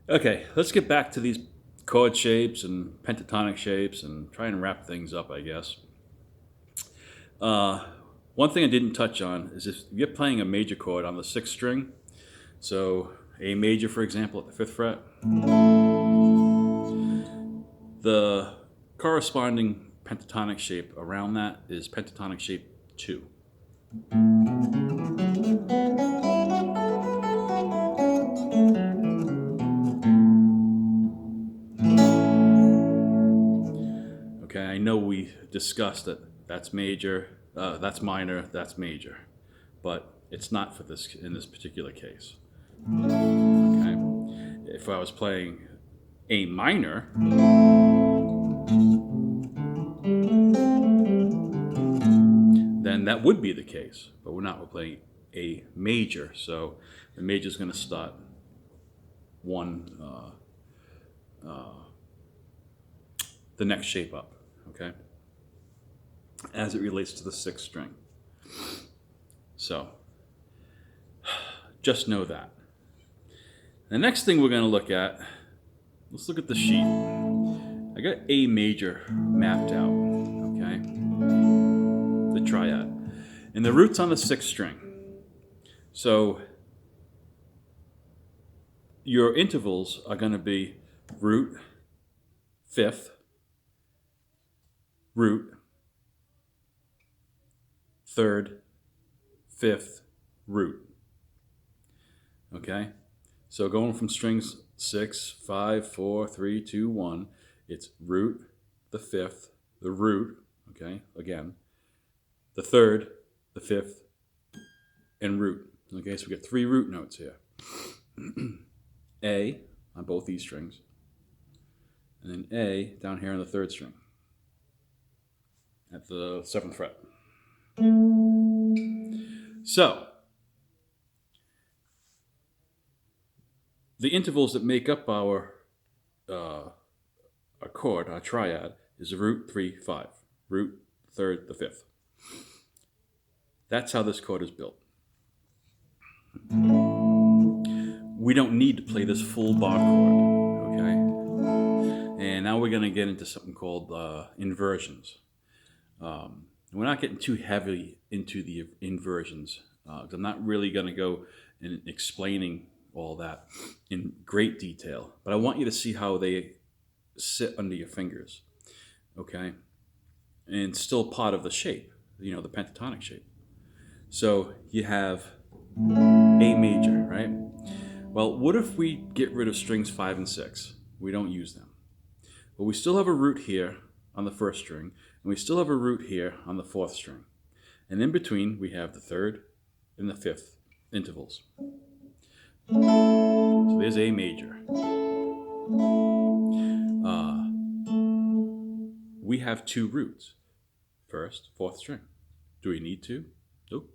Okay, let's get back to these chord shapes and pentatonic shapes and try and wrap things up, I guess. One thing I didn't touch on is if you're playing a major chord on the sixth string, so A major, for example, at the fifth fret, the corresponding pentatonic shape around that is pentatonic shape 2. Okay, I know we discussed that that's major, that's minor, that's major, but it's not for this in this particular case. Okay, if I was playing A minor, then that would be the case, but we're not. We're playing A major, so the major is going to start the next shape up, okay, as it relates to the sixth string. So just know that. The next thing we're going to look at, let's look at the sheet. I got A major mapped out, okay, the triad, and the root's on the sixth string. So your intervals are going to be root, fifth, root, third, fifth, root. Okay? So going from strings 6, 5, 4, 3, 2, 1, it's root, the fifth, the root, okay, again, the third, the fifth, and root. Okay, so we get 3 root notes here. A on both these strings, and then A down here on the third string at the 7th fret. So the intervals that make up our chord, our triad, is root, 3, 5. Root, third, the fifth. That's how this chord is built. We don't need to play this full bar chord, okay? And now we're going to get into something called inversions. We're not getting too heavy into the inversions, because I'm not really going to go in explaining all that in great detail, but I want you to see how they sit under your fingers, okay? And still part of the shape, the pentatonic shape. So you have A major, right? Well, what if we get rid of strings 5 and 6? We don't use them. But we still have a root here on the first string, and we still have a root here on the fourth string. And in between, we have the third and the fifth intervals. So there's A major. We have 2 roots. First, fourth string. Do we need to? Nope.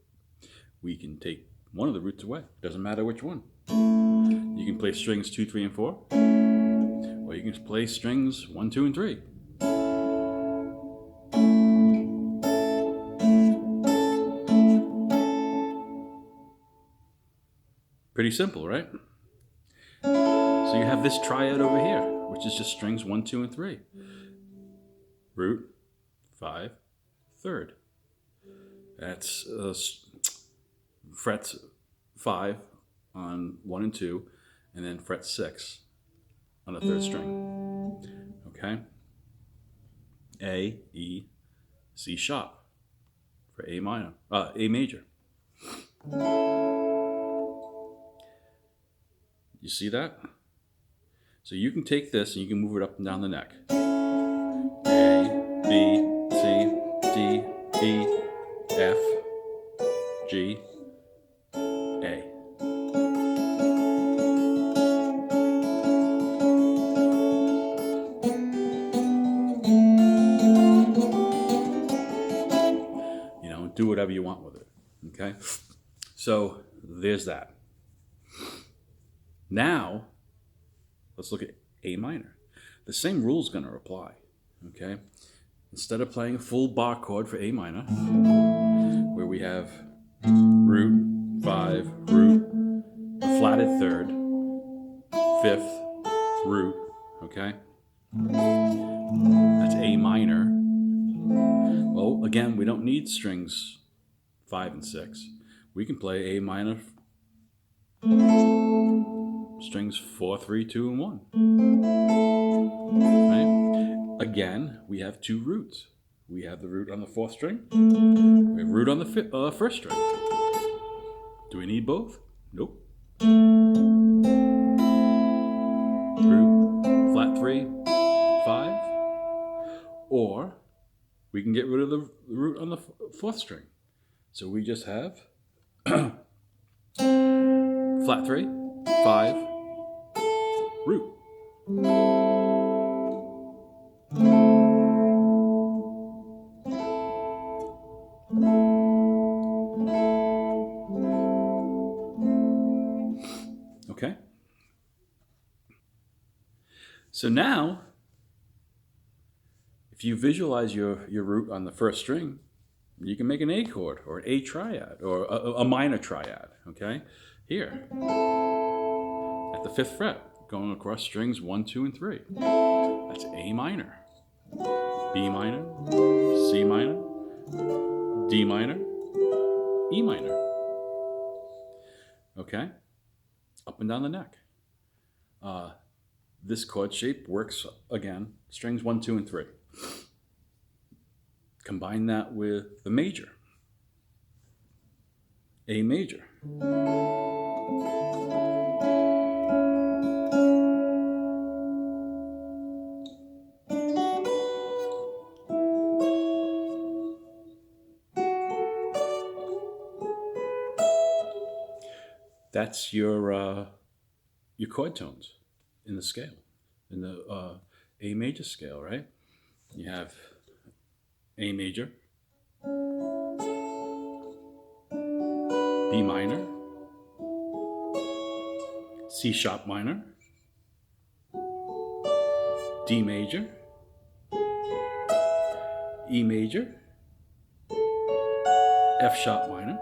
We can take one of the roots away. Doesn't matter which one. You can play strings 2, 3, and 4. Or you can play strings 1, 2, and 3. Pretty simple, right? So you have this triad over here, which is just strings 1, 2, and 3. Root, 5, third. That's frets 5 on 1 and 2, and then fret 6 on the third string. Okay? A, E, C sharp for A minor, A major. You see that? So you can take this and you can move it up and down the neck. A, B, C, D, E, F, G, A. Do whatever you want with it, okay? So there's that. Now, let's look at A minor. The same rule's going to apply, okay? Instead of playing a full bar chord for A minor, where we have root, 5, root, a flatted third, fifth, root, okay? That's A minor. Well, again, we don't need strings 5 and 6. We can play A minor strings 4, 3, 2, and 1. Right? Again, we have two roots. We have the root on the 4th string. We have root on the 1st string. Do we need both? Nope. Root, flat 3, 5. Or we can get rid of the root on the 4th string. So we just have flat 3, 5, root. Okay? So now, if you visualize your root on the 1st string, you can make an A chord or an A triad or a minor triad, okay? Here, at the 5th fret, going across strings 1, 2, and 3. That's A minor, B minor, C minor, D minor, E minor. Okay? Up and down the neck. This chord shape works, again, strings 1, 2, and 3. Combine that with the major. A major. That's your chord tones in the scale, in the A major scale, right? You have A major, B minor, C sharp minor, D major, E major, F sharp minor,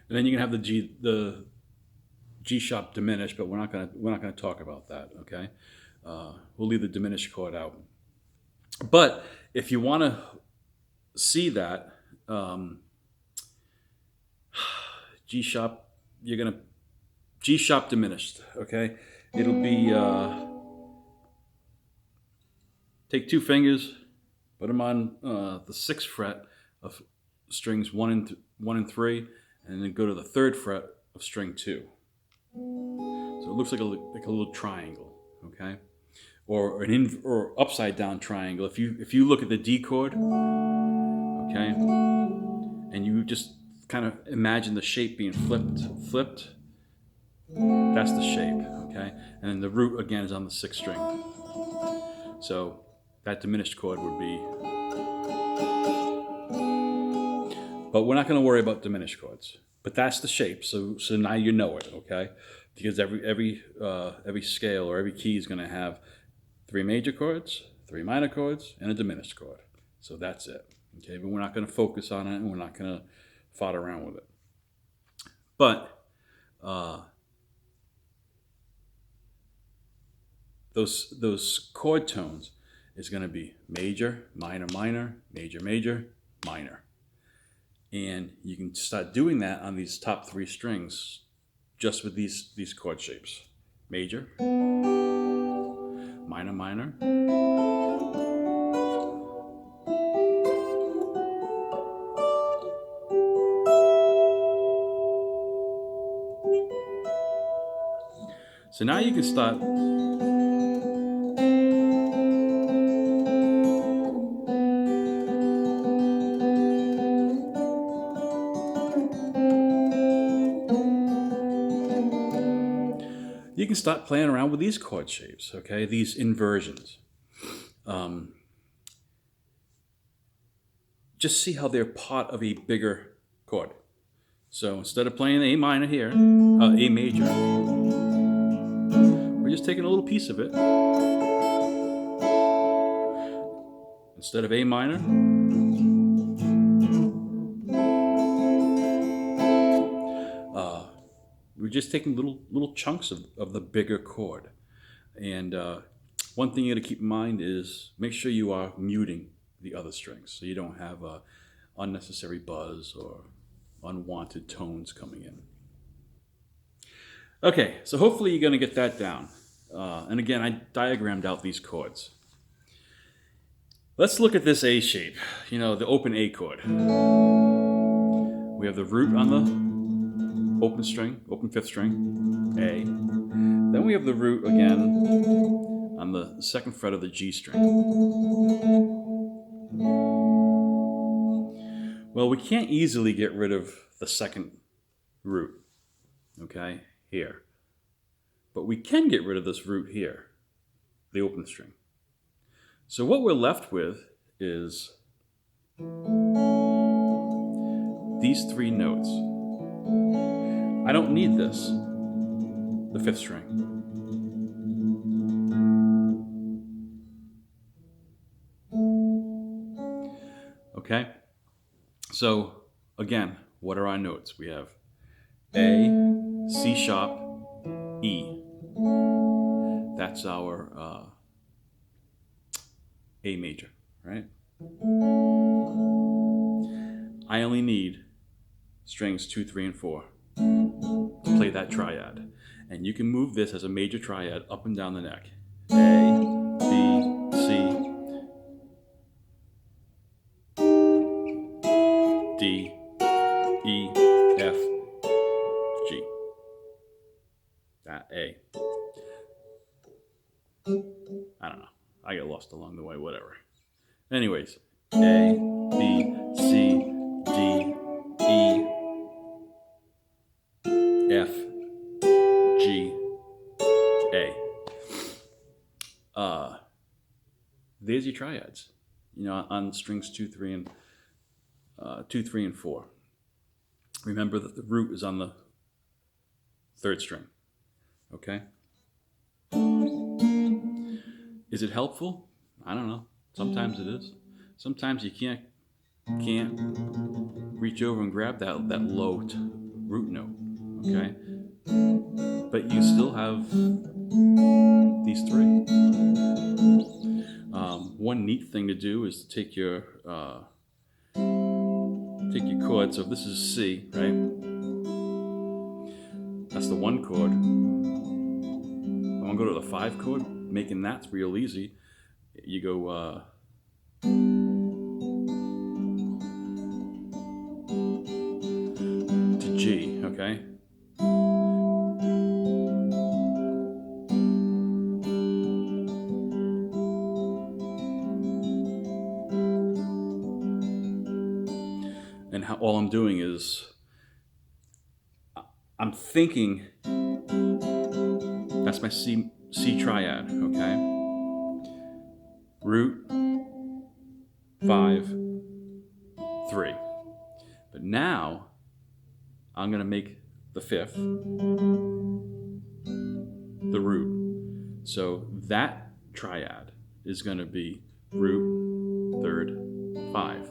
and then you can have the G sharp diminished, but we're not gonna talk about that. Okay, we'll leave the diminished chord out. But if you want to see that G sharp, you're gonna G sharp diminished. Okay, it'll be take 2 fingers, put them on the 6th fret of strings 1 and 3, and then go to the 3rd fret of string 2. So it looks like a little triangle, okay, or or upside down triangle. If you look at the D chord, okay, and you just kind of imagine the shape being flipped. That's the shape, okay, and then the root again is on the 6th string. So that diminished chord would be, but we're not going to worry about diminished chords. But that's the shape. So now you know it, okay? Because every scale or every key is going to have 3 major chords, 3 minor chords, and a diminished chord. So that's it, okay? But we're not going to focus on it, and we're not going to fart around with it. But those chord tones is going to be major, minor, minor, major, major, minor. And you can start doing that on these top 3 strings just with these chord shapes. Major, minor, minor, so now you can start playing around with these chord shapes, okay? These inversions. Just see how they're part of a bigger chord. So instead of playing A minor here, A major, we're just taking a little piece of it. Instead of A minor, we're just taking little chunks of the bigger chord. And one thing you got to keep in mind is make sure you are muting the other strings so you don't have unnecessary buzz or unwanted tones coming in. Okay, so hopefully you're going to get that down. And again, I diagrammed out these chords. Let's look at this A shape, the open A chord. We have the root on the open string, open fifth string, A. Then we have the root again on the second fret of the G string. Well, we can't easily get rid of the second root, okay, here. But we can get rid of this root here, the open string. So what we're left with is these three notes. I don't need this, the fifth string. Okay? So, again, what are our notes? We have A, C sharp, E. That's our A major, right? I only need strings 2, 3, and 4 to play that triad. And you can move this as a major triad up and down the neck. A, B, C, D, E, F, G. That A. I don't know. I get lost along the way, whatever. Anyways, A, B, C, D, E, F, G, A. There's your triads, on strings 2, 3, and 4. Remember that the root is on the third string. Okay? Is it helpful? I don't know. Sometimes it is. Sometimes you can't reach over and grab that low root note. Okay? But you still have these three. One neat thing to do is to take your chord. So this is C, right? That's the 1 chord. I'm gonna go to the 5 chord. Making that's real easy. You go to G, okay? And all I'm doing is I'm thinking that's my C triad, okay? Root, 5, 3. But now I'm going to make the 5th the root. So that triad is going to be root, 3rd, 5.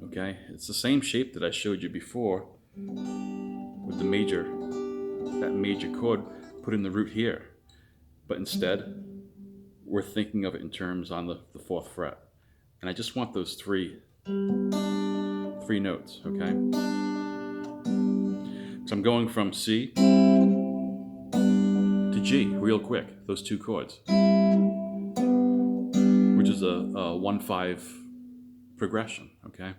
Okay, it's the same shape that I showed you before with that major chord, putting the root here. But instead, we're thinking of it in terms on the 4th fret. And I just want those three notes, okay? So I'm going from C to G real quick, those 2 chords, which is a 1-5 progression, okay?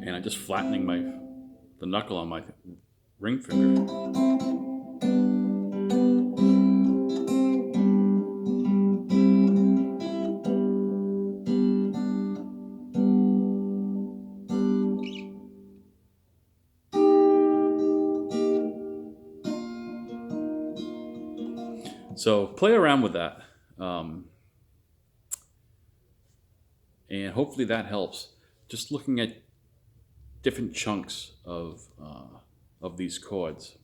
And I'm just flattening the knuckle on my ring finger. So play around with that, and hopefully that helps. Just looking at different chunks of these chords.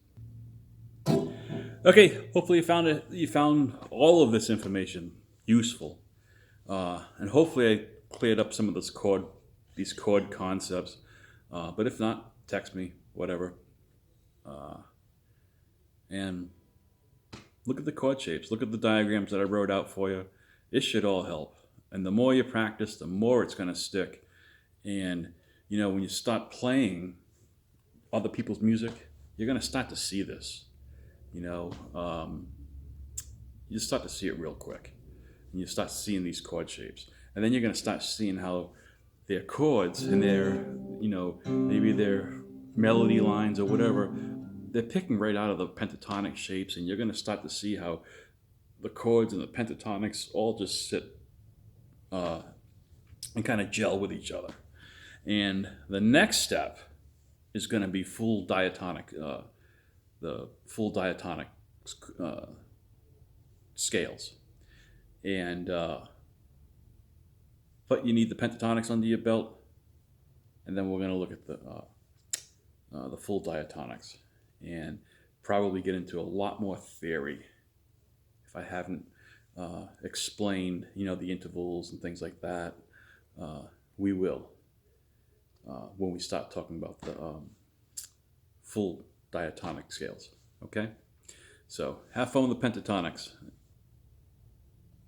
Okay, hopefully you found all of this information useful. And hopefully I cleared up some of these chord concepts. But if not, text me, whatever. And look at the chord shapes. Look at the diagrams that I wrote out for you. It should all help. And the more you practice, the more it's going to stick. And, when you start playing other people's music, you're going to start to see this. You start to see it real quick. And you start seeing these chord shapes. And then you're going to start seeing how their chords and their, maybe their melody lines or whatever, they're picking right out of the pentatonic shapes. And you're going to start to see how the chords and the pentatonics all just sit and kind of gel with each other. And the next step is going to be full diatonic, the full diatonic scales. And but you need the pentatonics under your belt, and then we're going to look at the full diatonics, and probably get into a lot more theory if I haven't explained, the intervals and things like that. We will when we start talking about the full diatonic scales. Okay, so have fun with the pentatonics.